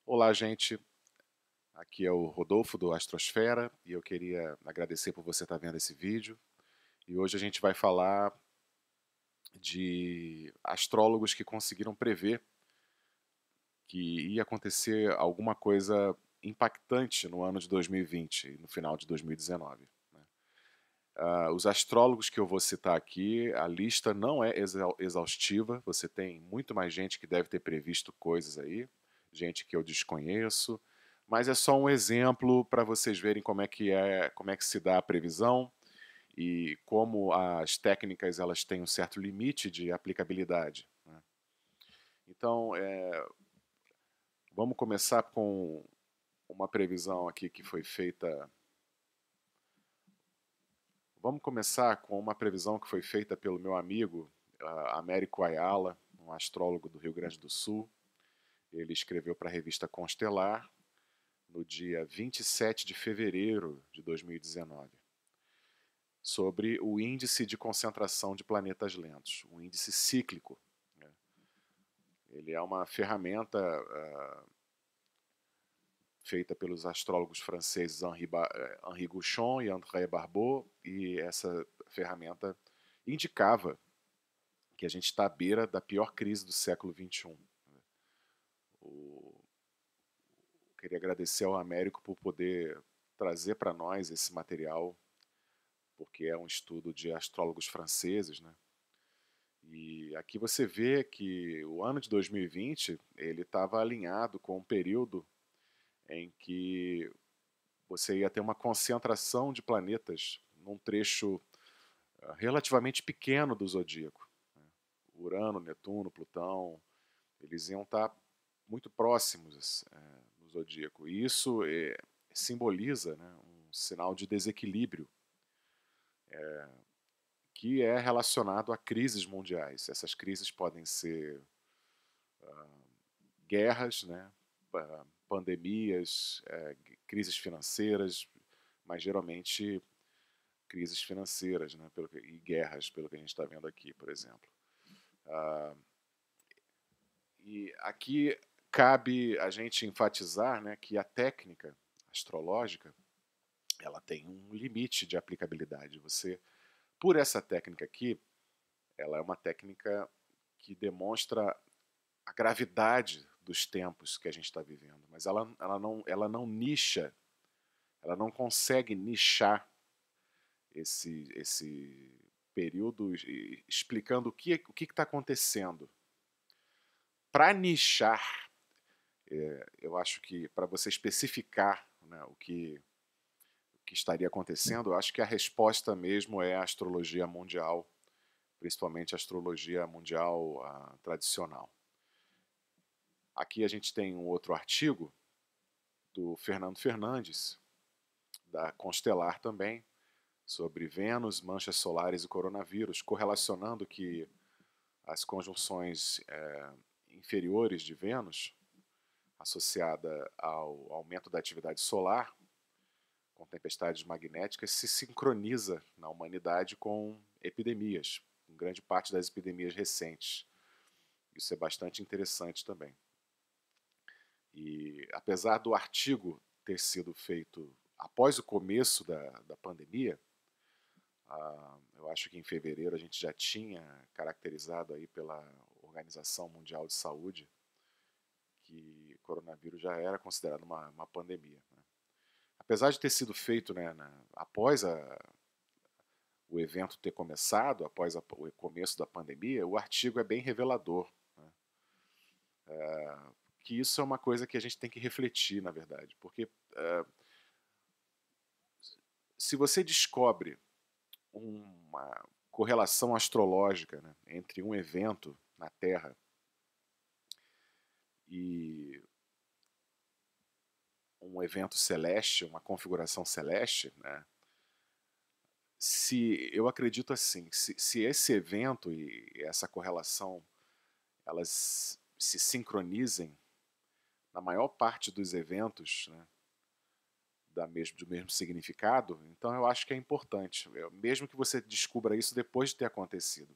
Olá, gente. Aqui é o Rodolfo do Astrosfera e eu queria agradecer por você estar vendo esse vídeo. E hoje a gente vai falar de astrólogos que conseguiram prever que ia acontecer alguma coisa impactante no ano de 2020 e no final de 2019. Né? Os astrólogos que eu vou citar aqui, a lista não é exaustiva, você tem muito mais gente que deve ter previsto coisas aí, gente que eu desconheço, mas é só um exemplo para vocês verem como é que se dá a previsão e como as técnicas elas têm um certo limite de aplicabilidade. Né? Então, vamos começar com uma previsão aqui que foi feita. Vamos começar com uma previsão que foi feita pelo meu amigo Américo Ayala, um astrólogo do Rio Grande do Sul. Ele escreveu para a revista Constelar no dia 27 de fevereiro de 2019 sobre o índice de concentração de planetas lentos, o índice cíclico. Né? Ele é uma ferramenta feita pelos astrólogos franceses Henri Gouchon e André Barbeau, e essa ferramenta indicava que a gente está à beira da pior crise do século XXI. Queria agradecer ao Américo por poder trazer para nós esse material, porque é um estudo de astrólogos franceses, né? E aqui você vê que o ano de 2020 ele estava alinhado com um período em que você ia ter uma concentração de planetas num trecho relativamente pequeno do zodíaco. Né? Urano, Netuno, Plutão, eles iam estar muito próximos no zodíaco. E isso simboliza, né, um sinal de desequilíbrio que é relacionado a crises mundiais. Essas crises podem ser guerras, né, pandemias, crises financeiras, mas geralmente crises financeiras, né, e guerras, pelo que a gente está vendo aqui, por exemplo. E aqui cabe a gente enfatizar, né, que a técnica astrológica ela tem um limite de aplicabilidade. Você, por essa técnica aqui, ela é uma técnica que demonstra a gravidade dos tempos que a gente está vivendo, mas ela não nicha, ela não consegue nichar esse período explicando o que está acontecendo. Para nichar, eu acho que para você especificar, né, o que estaria acontecendo, eu acho que a resposta mesmo é a astrologia mundial, principalmente a astrologia mundial tradicional. Aqui a gente tem um outro artigo do Fernando Fernandes, da Constelar também, sobre Vênus, manchas solares e coronavírus, correlacionando que as conjunções inferiores de Vênus, associada ao aumento da atividade solar, com tempestades magnéticas, se sincroniza na humanidade com epidemias, com grande parte das epidemias recentes. Isso é bastante interessante também. E apesar do artigo ter sido feito após o começo da pandemia, eu acho que em fevereiro a gente já tinha caracterizado aí pela Organização Mundial de Saúde que o coronavírus já era considerado uma pandemia. Né? Apesar de ter sido feito, né, após o evento ter começado, após o começo da pandemia, o artigo é bem revelador. Né? Que isso é uma coisa que a gente tem que refletir, na verdade, porque se você descobre uma correlação astrológica, né, entre um evento na Terra e um evento celeste, uma configuração celeste, né, se eu acredito assim, se esse evento e essa correlação elas se sincronizem na maior parte dos eventos, né, do mesmo significado, então eu acho que é importante, mesmo que você descubra isso depois de ter acontecido.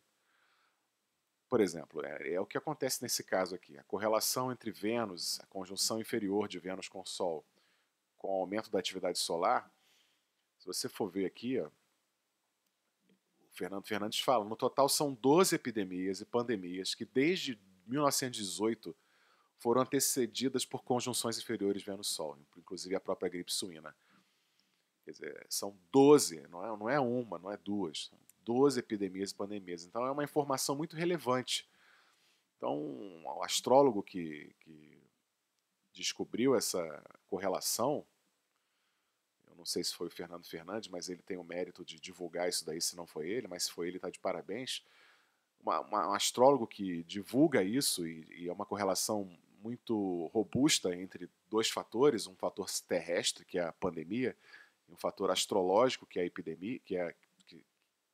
por exemplo, é o que acontece nesse caso aqui. A correlação entre Vênus, a conjunção inferior de Vênus com o Sol, com o aumento da atividade solar, se você for ver aqui, ó, o Fernando Fernandes fala, no total são 12 epidemias e pandemias que desde 1918 foram antecedidas por conjunções inferiores Vênus-Sol, inclusive a própria gripe suína. Quer dizer, são 12, não é uma, não é duas, são 12 epidemias e pandemias. Então é uma informação muito relevante. Então, o astrólogo que descobriu essa correlação, eu não sei se foi o Fernando Fernandes, mas ele tem o mérito de divulgar isso daí, se não foi ele, mas se foi ele, está de parabéns. Um astrólogo que divulga isso e é uma correlação muito robusta entre dois fatores, um fator terrestre, que é a pandemia, e um fator astrológico, que é a epidemia, que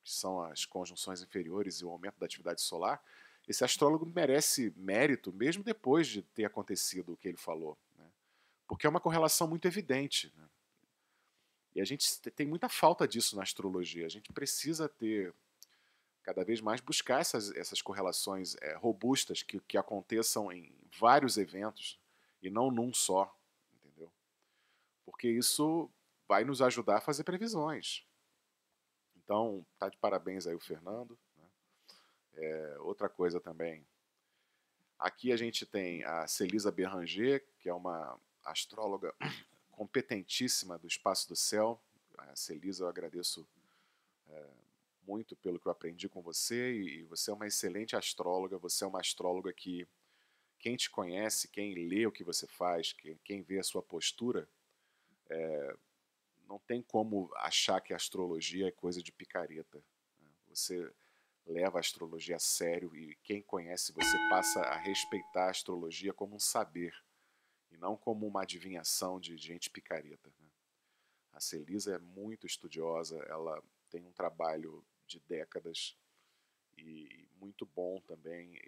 são as conjunções inferiores e o aumento da atividade solar. Esse astrólogo merece mérito, mesmo depois de ter acontecido o que ele falou, né? Porque é uma correlação muito evidente, né? E a gente tem muita falta disso na astrologia. A gente precisa ter cada vez mais buscar essas correlações robustas que aconteçam em vários eventos e não num só, entendeu? Porque isso vai nos ajudar a fazer previsões. Então, tá de parabéns aí o Fernando, né? Outra coisa também, aqui a gente tem a Celisa Beranger, que é uma astróloga competentíssima do espaço do céu. A Celisa, eu agradeço muito pelo que eu aprendi com você, e você é uma excelente astróloga, você é uma astróloga que quem te conhece, quem lê o que você faz, quem vê a sua postura, não tem como achar que a astrologia é coisa de picareta, né? Você leva a astrologia a sério e quem conhece você passa a respeitar a astrologia como um saber e não como uma adivinhação de gente picareta, né? A Celisa é muito estudiosa, ela tem um trabalho de décadas e muito bom também.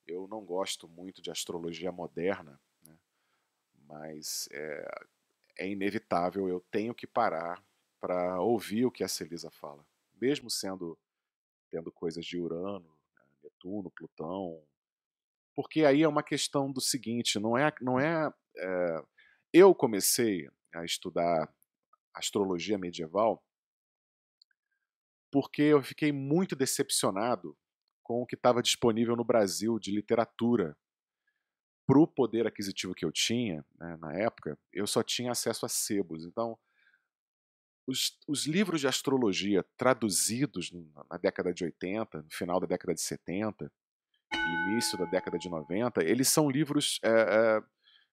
Eu não gosto muito de astrologia moderna, né? Mas é inevitável, eu tenho que parar para ouvir o que a Celisa fala, mesmo tendo coisas de Urano, Netuno, Plutão, porque aí é uma questão do seguinte, eu comecei a estudar astrologia medieval porque eu fiquei muito decepcionado com o que estava disponível no Brasil de literatura. Para o poder aquisitivo que eu tinha, né, na época, eu só tinha acesso a sebos. Então, os livros de astrologia traduzidos na década de 80, no final da década de 70, início da década de 90, eles são livros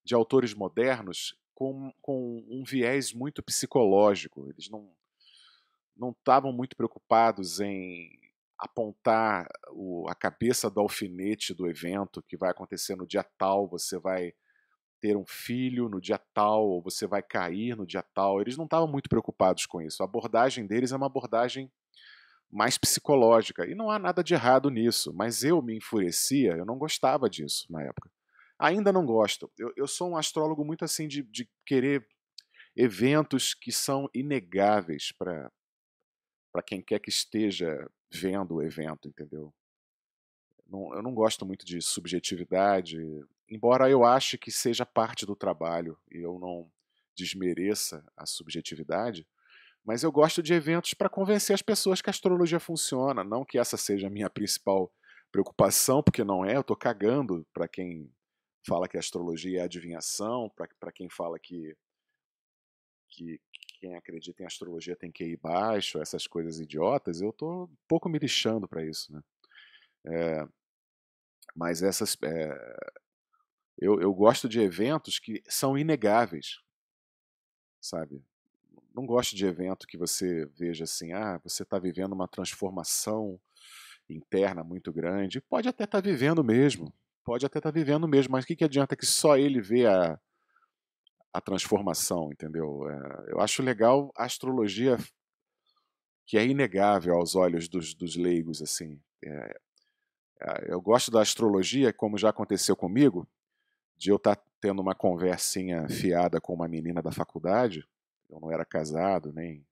de autores modernos com um viés muito psicológico. Eles não estavam muito preocupados em apontar a cabeça do alfinete do evento que vai acontecer no dia tal, você vai ter um filho no dia tal, ou você vai cair no dia tal. Eles não estavam muito preocupados com isso. A abordagem deles é uma abordagem mais psicológica. E não há nada de errado nisso. Mas eu me enfurecia, eu não gostava disso na época. Ainda não gosto. Eu sou um astrólogo muito assim de querer eventos que são inegáveis para quem quer que esteja vendo o evento, entendeu? Eu não gosto muito de subjetividade, embora eu ache que seja parte do trabalho e eu não desmereça a subjetividade, mas eu gosto de eventos para convencer as pessoas que a astrologia funciona, não que essa seja a minha principal preocupação, porque não é, eu estou cagando para quem fala que a astrologia é adivinhação, para quem fala que quem acredita em astrologia tem que ir baixo, essas coisas idiotas, eu estou um pouco me lixando para isso, né? Mas eu gosto de eventos que são inegáveis, sabe? Não gosto de evento que você veja assim, você está vivendo uma transformação interna muito grande. Pode até estar vivendo mesmo, pode até estar vivendo mesmo, mas o que adianta que só ele vê a transformação, entendeu? Eu acho legal a astrologia que é inegável aos olhos dos leigos, assim. Eu gosto da astrologia, como já aconteceu comigo, de eu estar tendo uma conversinha fiada com uma menina da faculdade, eu não era casado, nem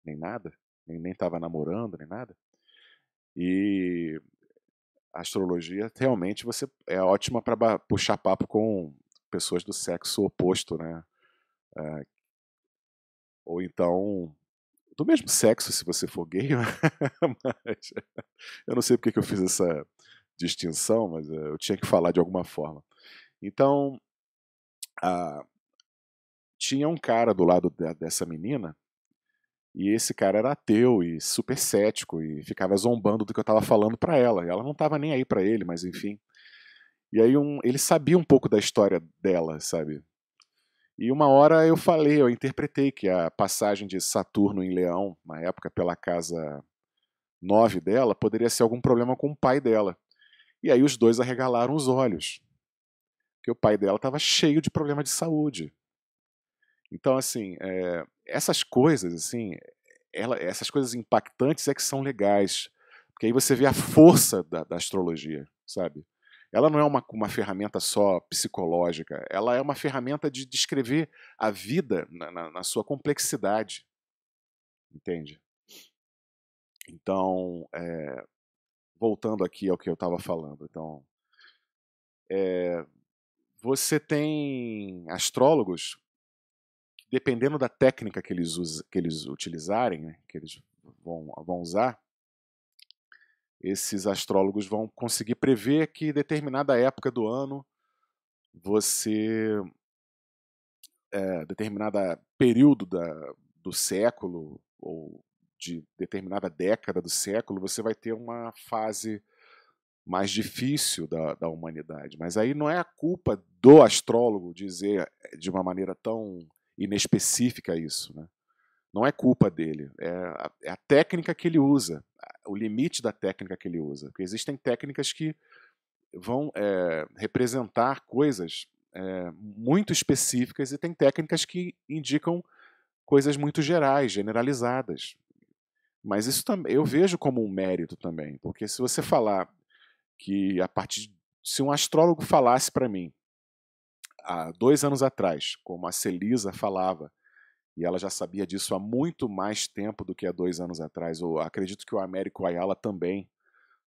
nada, nem estava namorando, nem nada, e a astrologia realmente você é ótima para puxar papo com pessoas do sexo oposto, né? Ou então do mesmo sexo, se você for gay, né? Mas eu não sei porque que eu fiz essa distinção, mas eu tinha que falar de alguma forma. Então, ah, tinha um cara do lado dessa menina, e esse cara era ateu e super cético, e ficava zombando do que eu estava falando para ela. Ela não estava nem aí para ele, mas enfim. E aí ele sabia um pouco da história dela, sabe? E uma hora eu falei, eu interpretei que a passagem de Saturno em Leão, na época pela casa 9 dela, poderia ser algum problema com o pai dela. E aí os dois arregalaram os olhos, porque o pai dela estava cheio de problema de saúde. Então, assim, essas coisas, assim, essas coisas impactantes é que são legais, porque aí você vê a força da astrologia, sabe? Ela não é uma ferramenta só psicológica, ela é uma ferramenta de descrever a vida na sua complexidade, entende? Então, voltando aqui ao que eu estava falando, então, você tem astrólogos, dependendo da técnica que eles utilizarem, né, que eles vão usar, esses astrólogos vão conseguir prever que determinada época do ano você determinada período do século ou de determinada década do século você vai ter uma fase mais difícil da humanidade. Mas aí não é a culpa do astrólogo dizer de uma maneira tão inespecífica isso, né? Não é culpa dele, é a técnica que ele usa, o limite da técnica que ele usa. Porque existem técnicas que vão representar coisas muito específicas e tem técnicas que indicam coisas muito gerais, generalizadas. Mas isso também eu vejo como um mérito também, porque se você falar que se um astrólogo falasse para mim há 2 anos atrás, como a Celisa falava, e ela já sabia disso há muito mais tempo do que há 2 anos atrás, ou acredito que o Américo Ayala também,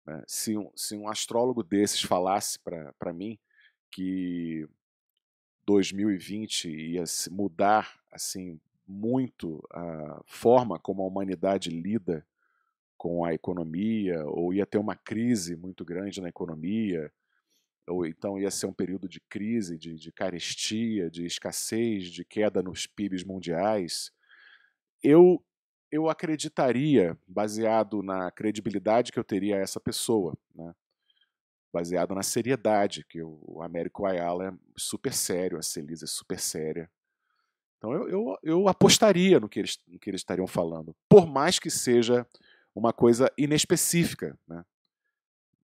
né? Se um astrólogo desses falasse para mim que 2020 ia mudar assim muito a forma como a humanidade lida com a economia, ou ia ter uma crise muito grande na economia, ou então ia ser um período de crise, de carestia, de escassez, de queda nos PIBs mundiais, eu, eu acreditaria, baseado na credibilidade que eu teria a essa pessoa, né? Baseado na seriedade, que o Américo Ayala é super sério, a Celisa é super séria. Então eu apostaria no que eles estariam falando, por mais que seja uma coisa inespecífica, né?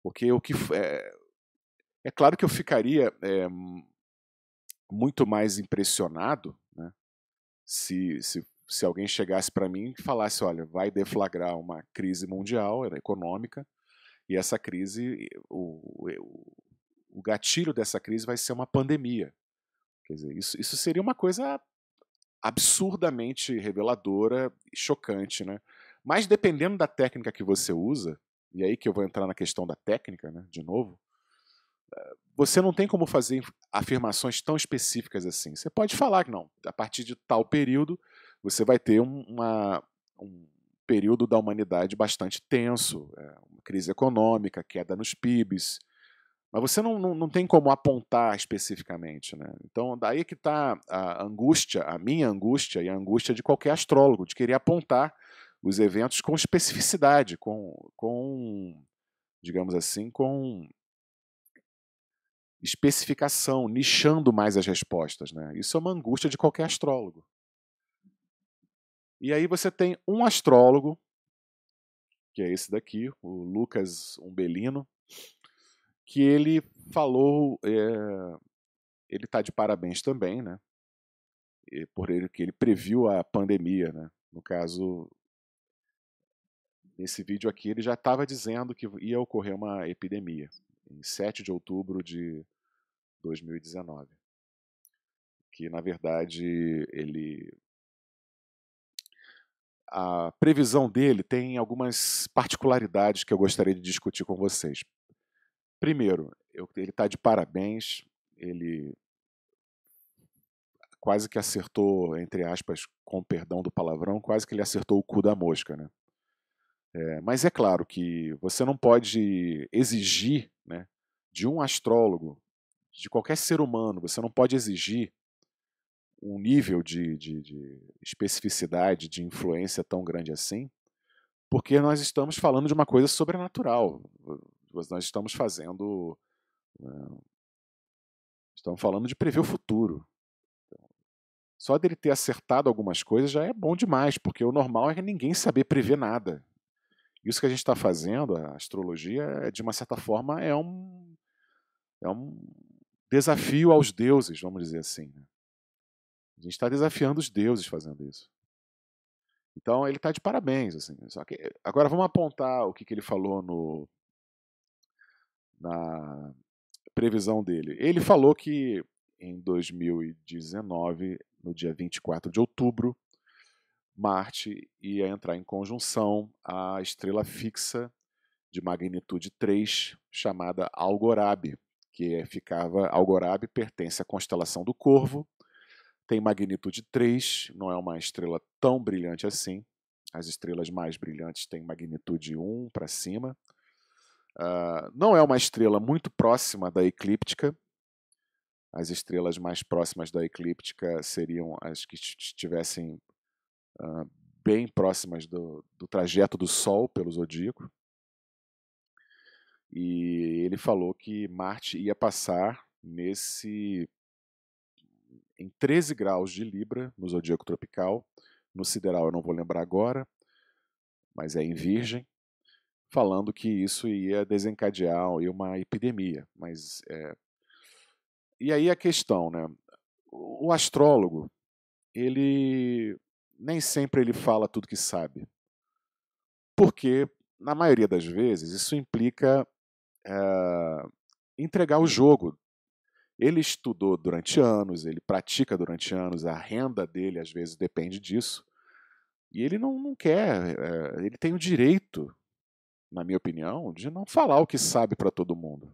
Porque é claro que eu ficaria muito mais impressionado, né, se alguém chegasse para mim e falasse, olha, vai deflagrar uma crise mundial econômica e essa crise, o gatilho dessa crise vai ser uma pandemia. Quer dizer, isso seria uma coisa absurdamente reveladora e chocante, né? Mas dependendo da técnica que você usa, e aí que eu vou entrar na questão da técnica, né, de novo, você não tem como fazer afirmações tão específicas assim. Você pode falar que não, a partir de tal período você vai ter um período da humanidade bastante tenso, uma crise econômica, queda nos PIBs, mas você não tem como apontar especificamente, né? Então, daí que está a angústia, a minha angústia e a angústia de qualquer astrólogo, de querer apontar os eventos com especificidade, digamos assim, com especificação, nichando mais as respostas, né? Isso é uma angústia de qualquer astrólogo. E aí você tem um astrólogo, que é esse daqui, o Lucas Umbelino, que ele falou, ele está de parabéns também, né? Por ele que ele previu a pandemia, né? No caso, nesse vídeo aqui ele já estava dizendo que ia ocorrer uma epidemia em 7 de outubro de 2019, que na verdade a previsão dele tem algumas particularidades que eu gostaria de discutir com vocês. Primeiro, ele está de parabéns, ele quase que acertou, entre aspas, com perdão do palavrão, quase que ele acertou o cu da mosca, né? Mas é claro que você não pode exigir, né, de um astrólogo, de qualquer ser humano, você não pode exigir um nível de especificidade, de influência tão grande assim, porque nós estamos falando de uma coisa sobrenatural. Nós estamos fazendo. né, Estamos falando de prever o futuro. Só dele ter acertado algumas coisas já é bom demais, porque o normal é ninguém saber prever nada. Isso que a gente está fazendo, a astrologia, de uma certa forma, é um desafio aos deuses, vamos dizer assim. Né? A gente está desafiando os deuses fazendo isso. Então ele está de parabéns. Assim. Só que, agora vamos apontar o que ele falou na previsão dele. Ele falou que em 2019, no dia 24 de outubro, Marte ia entrar em conjunção à estrela fixa de magnitude 3, chamada Algorab, Algorab pertence à constelação do Corvo, tem magnitude 3, não é uma estrela tão brilhante assim. As estrelas mais brilhantes têm magnitude 1 para cima. Não é uma estrela muito próxima da eclíptica. As estrelas mais próximas da eclíptica seriam as que estivessem bem próximas do trajeto do Sol pelo zodíaco. E ele falou que Marte ia passar em 13 graus de Libra, no zodíaco tropical. No sideral eu não vou lembrar agora, mas é em Virgem, falando que isso ia desencadear uma epidemia. E aí a questão, né? O astrólogo, ele nem sempre ele fala tudo que sabe, porque na maioria das vezes isso implica entregar o jogo. Ele estudou durante anos, ele pratica durante anos, a renda dele às vezes depende disso, e ele não quer, ele tem o direito, na minha opinião, de não falar o que sabe para todo mundo.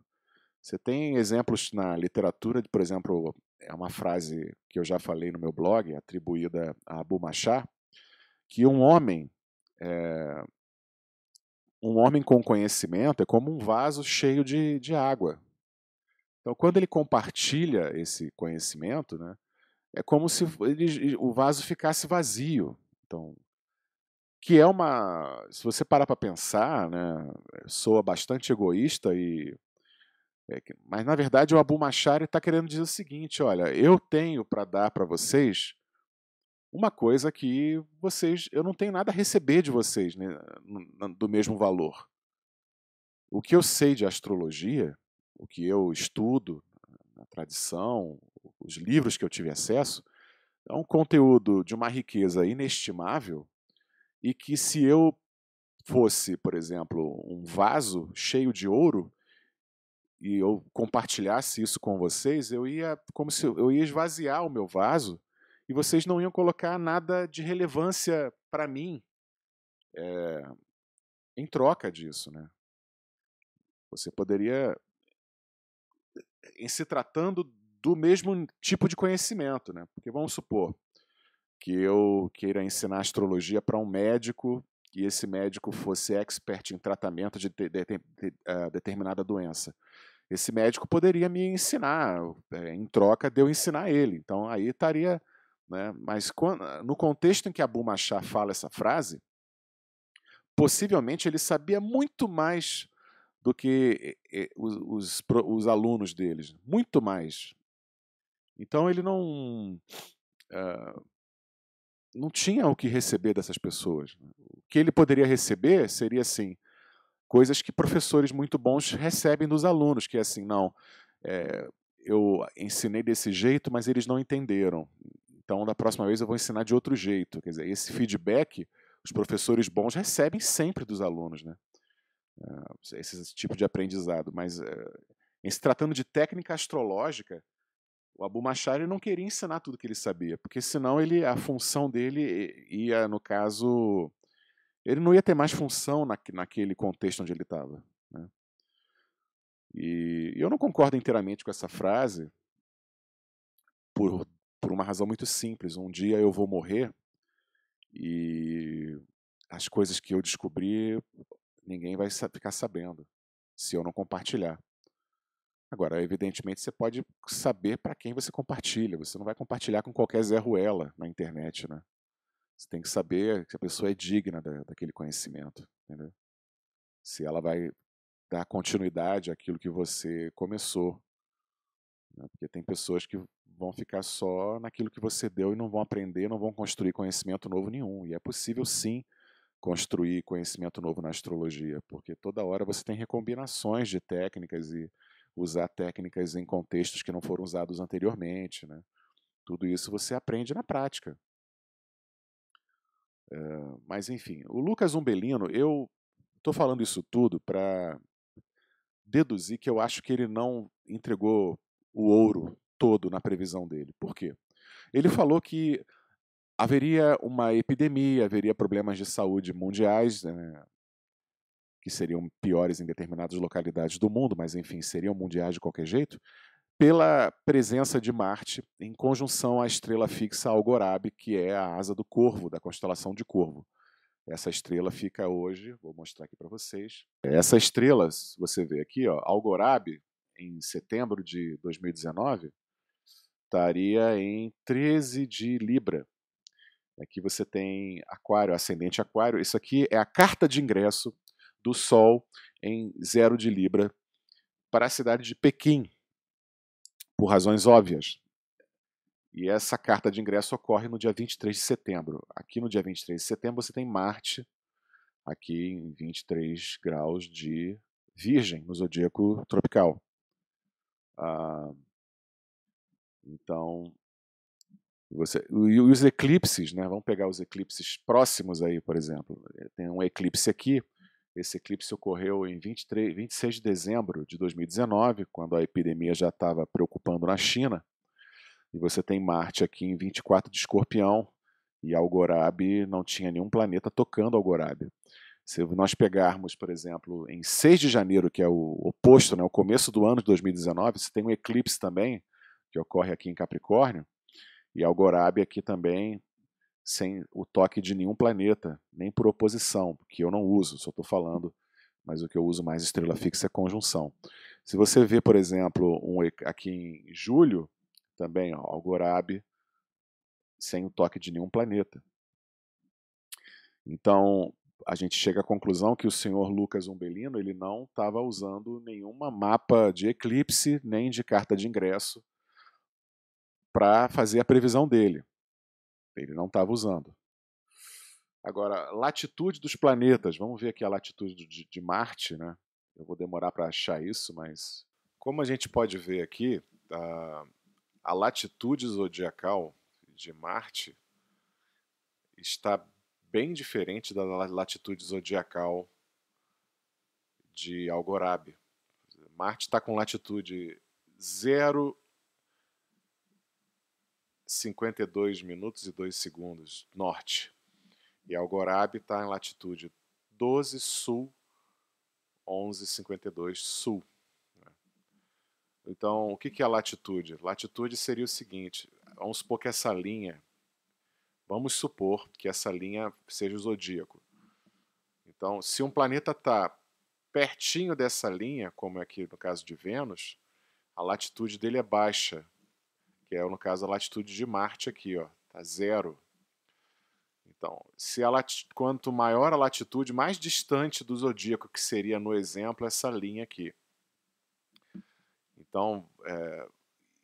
Você tem exemplos na literatura, por exemplo, é uma frase que eu já falei no meu blog, atribuída a Abu Machar, que um homem com conhecimento é como um vaso cheio de água. Então, quando ele compartilha esse conhecimento, né, é como se o vaso ficasse vazio. Então, que é uma, se você parar para pensar, né, soa bastante egoísta mas na verdade o Abu Machar está querendo dizer o seguinte: olha, eu tenho para dar para vocês uma coisa que eu não tenho nada a receber de vocês, né, do mesmo valor. O que eu sei de astrologia, o que eu estudo na tradição, os livros que eu tive acesso, é um conteúdo de uma riqueza inestimável e que se eu fosse, por exemplo, um vaso cheio de ouro e eu compartilhasse isso com vocês, como se eu ia esvaziar o meu vaso e vocês não iam colocar nada de relevância para mim em troca disso, né? Você poderia, em se tratando do mesmo tipo de conhecimento, né? Porque vamos supor que eu queira ensinar astrologia para um médico e esse médico fosse expert em tratamento de determinada doença. Esse médico poderia me ensinar, em troca de eu ensinar ele. Então aí estaria. Né? Mas no contexto em que Abu Machar fala essa frase, possivelmente ele sabia muito mais do que os alunos deles. Muito mais. Então ele não tinha o que receber dessas pessoas. O que ele poderia receber seria assim, coisas que professores muito bons recebem dos alunos, que é assim, não, eu ensinei desse jeito, mas eles não entenderam. Então, da próxima vez eu vou ensinar de outro jeito. Quer dizer, esse feedback, os professores bons recebem sempre dos alunos, né? Esse tipo de aprendizado. Mas, em se tratando de técnica astrológica, o Abu Machar não queria ensinar tudo que ele sabia, porque senão a função dele ia, no caso, ele não ia ter mais função naquele contexto onde ele estava. Né? E eu não concordo inteiramente com essa frase por, por uma razão muito simples. Um dia eu vou morrer e as coisas que eu descobri, ninguém vai ficar sabendo se eu não compartilhar. Agora, evidentemente, você pode saber para quem você compartilha. Você não vai compartilhar com qualquer Zé Ruela na internet, né? Você tem que saber que a pessoa é digna daquele conhecimento, entendeu? Se ela vai dar continuidade àquilo que você começou, né? Porque tem pessoas que vão ficar só naquilo que você deu e não vão aprender, não vão construir conhecimento novo nenhum. E é possível, sim, construir conhecimento novo na astrologia, porque toda hora você tem recombinações de técnicas e usar técnicas em contextos que não foram usados anteriormente, né? Tudo isso você aprende na prática. Mas enfim, o Lucas Umbelino, eu estou falando isso tudo para deduzir que eu acho que ele não entregou o ouro todo na previsão dele. Por quê? Ele falou que haveria uma epidemia, haveria problemas de saúde mundiais, né, que seriam piores em determinadas localidades do mundo, mas enfim, seriam mundiais de qualquer jeito, pela presença de Marte em conjunção à estrela fixa Algorab, que é a asa do Corvo, da constelação de Corvo. Essa estrela fica hoje, vou mostrar aqui para vocês. Essa estrela, você vê aqui, ó, Algorab, em setembro de 2019, estaria em 13 de Libra. Aqui você tem Aquário, ascendente Aquário. Isso aqui é a carta de ingresso do Sol em 0 de Libra para a cidade de Pequim, por razões óbvias. E essa carta de ingresso ocorre no dia 23 de setembro. Aqui no dia 23 de setembro você tem Marte, aqui em 23 graus de Virgem, no zodíaco tropical. Então, e os eclipses, né? Vamos pegar os eclipses próximos aí, por exemplo. Tem um eclipse aqui. Esse eclipse ocorreu em 26 de dezembro de 2019, quando a epidemia já estava preocupando na China. E você tem Marte aqui em 24 de Escorpião, e Algorab não tinha nenhum planeta tocando Algorab. Se nós pegarmos, por exemplo, em 6 de janeiro, que é o oposto, né, o começo do ano de 2019, você tem um eclipse também, que ocorre aqui em Capricórnio, e Algorab aqui também sem o toque de nenhum planeta, nem por oposição, que eu não uso, só estou falando, mas o que eu uso mais estrela fixa é conjunção. Se você vê, por exemplo, aqui em julho, também, ó, Algorab, sem o toque de nenhum planeta. Então, a gente chega à conclusão que o senhor Lucas Umbelino ele não estava usando nenhuma mapa de eclipse, nem de carta de ingresso para fazer a previsão dele. Ele não estava usando. Agora, latitude dos planetas. Vamos ver aqui a latitude de Marte, né? Eu vou demorar para achar isso, mas como a gente pode ver aqui, a latitude zodiacal de Marte está bem diferente da latitude zodiacal de Algorab. Marte está com latitude 0,52 minutos e 2 segundos norte. E Algorab está em latitude 12 sul, 11,52 sul. Então, o que é a latitude? Latitude seria o seguinte, vamos supor que essa linha, vamos supor que essa linha seja o zodíaco. Então, se um planeta está pertinho dessa linha, como é aqui no caso de Vênus, a latitude dele é baixa, que é no caso a latitude de Marte aqui, ó, tá 0. Então, quanto maior a latitude, mais distante do zodíaco, que seria no exemplo essa linha aqui. Então,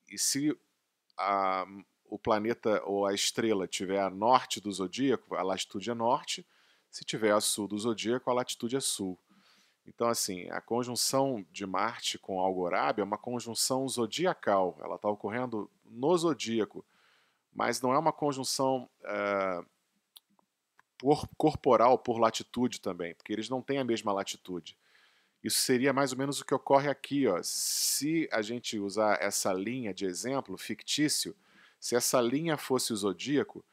e se o planeta ou a estrela tiver a norte do zodíaco, a latitude é norte. Se tiver a sul do zodíaco, a latitude é sul. Então, assim, a conjunção de Marte com Algorab é uma conjunção zodiacal. Ela está ocorrendo no zodíaco, mas não é uma conjunção corporal por latitude também, porque eles não têm a mesma latitude. Isso seria mais ou menos o que ocorre aqui, ó. Se a gente usar essa linha de exemplo fictício, se essa linha fosse o zodíaco,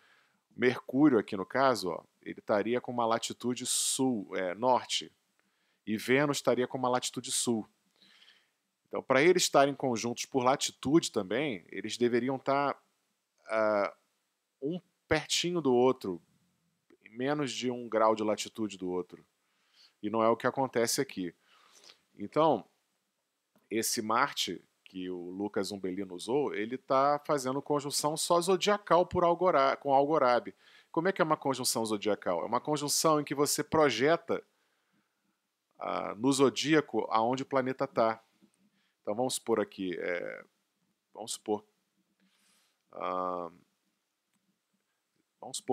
Mercúrio aqui no caso, ó, ele estaria com uma latitude sul, norte, e Vênus estaria com uma latitude sul. Então, para eles estarem conjuntos por latitude também, eles deveriam estar um pertinho do outro, menos de 1 grau de latitude do outro. E não é o que acontece aqui. Então, esse Marte que o Lucas Umbellino usou, ele está fazendo conjunção só zodiacal com Algorab. Como é que é uma conjunção zodiacal? É uma conjunção em que você projeta no zodíaco aonde o planeta está. Então vamos supor aqui, vamos supor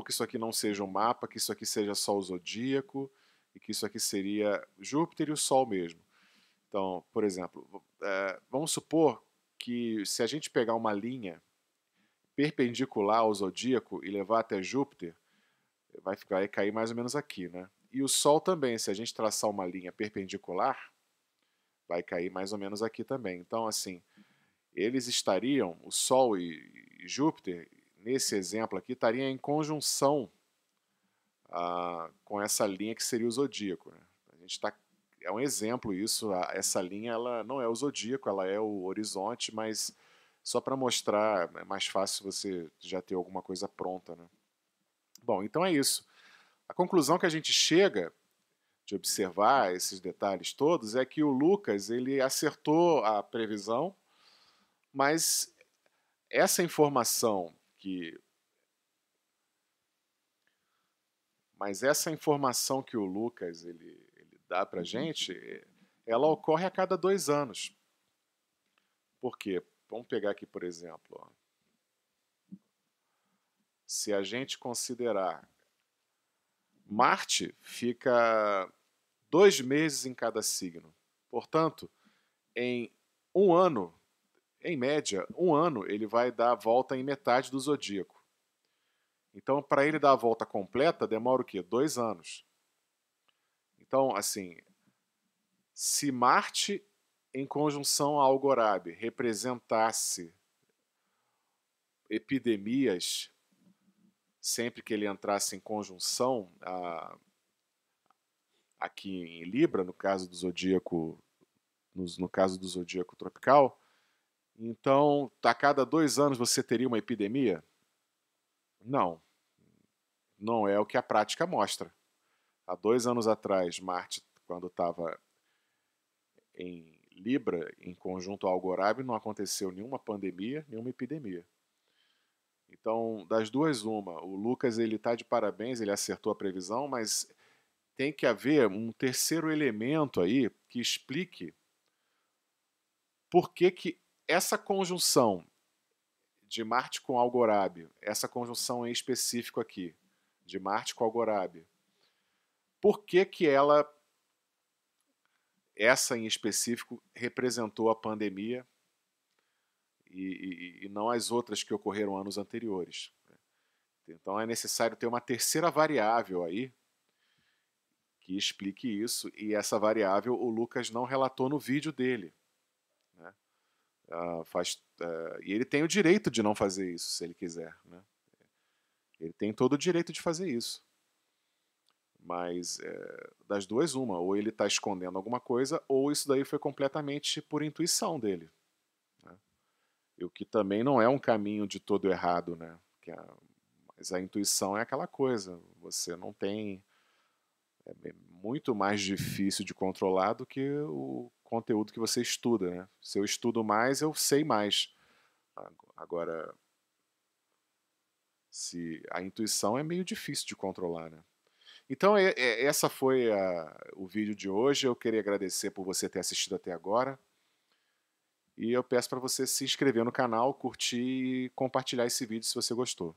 que isso aqui não seja um mapa, que isso aqui seja só o zodíaco e que isso aqui seria Júpiter e o Sol mesmo. Então, por exemplo, vamos supor que se a gente pegar uma linha perpendicular ao zodíaco e levar até Júpiter, vai cair mais ou menos aqui, né? E o Sol também, se a gente traçar uma linha perpendicular, vai cair mais ou menos aqui também. Então, assim, eles estariam, o Sol e Júpiter, nesse exemplo aqui, estariam em conjunção com essa linha que seria o zodíaco, né? A gente é um exemplo isso, essa linha ela não é o zodíaco, ela é o horizonte, mas só para mostrar, é mais fácil você já ter alguma coisa pronta, né? Bom, então é isso. A conclusão que a gente chega de observar esses detalhes todos é que o Lucas ele acertou a previsão, mas essa informação que o Lucas ele dá para gente, ela ocorre a cada 2 anos. Por quê? Vamos pegar aqui, por exemplo, ó. Se a gente considerar Marte fica 2 meses em cada signo. Portanto, em 1 ano, em média, 1 ano ele vai dar a volta em metade do zodíaco. Então, para ele dar a volta completa, demora o quê? 2 anos. Então, assim, se Marte em conjunção a Algorab representasse epidemias sempre que ele entrasse em conjunção aqui em Libra, no caso do zodíaco, no caso do zodíaco tropical, então a cada 2 anos você teria uma epidemia? Não, não é o que a prática mostra. Há 2 anos atrás, Marte, quando estava em Libra, em conjunto ao Algorab, não aconteceu nenhuma pandemia, nenhuma epidemia. Então, das duas, uma. O Lucas ele está de parabéns, ele acertou a previsão, mas tem que haver um terceiro elemento aí que explique por que essa conjunção de Marte com Algorab, essa conjunção em específico aqui, de Marte com Algorab, por que essa em específico representou a pandemia e não as outras que ocorreram anos anteriores. Então é necessário ter uma terceira variável aí que explique isso, e essa variável o Lucas não relatou no vídeo dele, né? E ele tem o direito de não fazer isso, se ele quiser, né? Ele tem todo o direito de fazer isso. Mas das duas, uma. Ou ele está escondendo alguma coisa, ou isso daí foi completamente por intuição dele, né? E o que também não é um caminho de todo errado, né? Mas a intuição é aquela coisa. Você não tem... É muito mais difícil de controlar do que o conteúdo que você estuda, né? Se eu estudo mais, eu sei mais. Agora, se a intuição é meio difícil de controlar, né? Então, essa foi o vídeo de hoje. Eu queria agradecer por você ter assistido até agora. E eu peço para você se inscrever no canal, curtir e compartilhar esse vídeo se você gostou.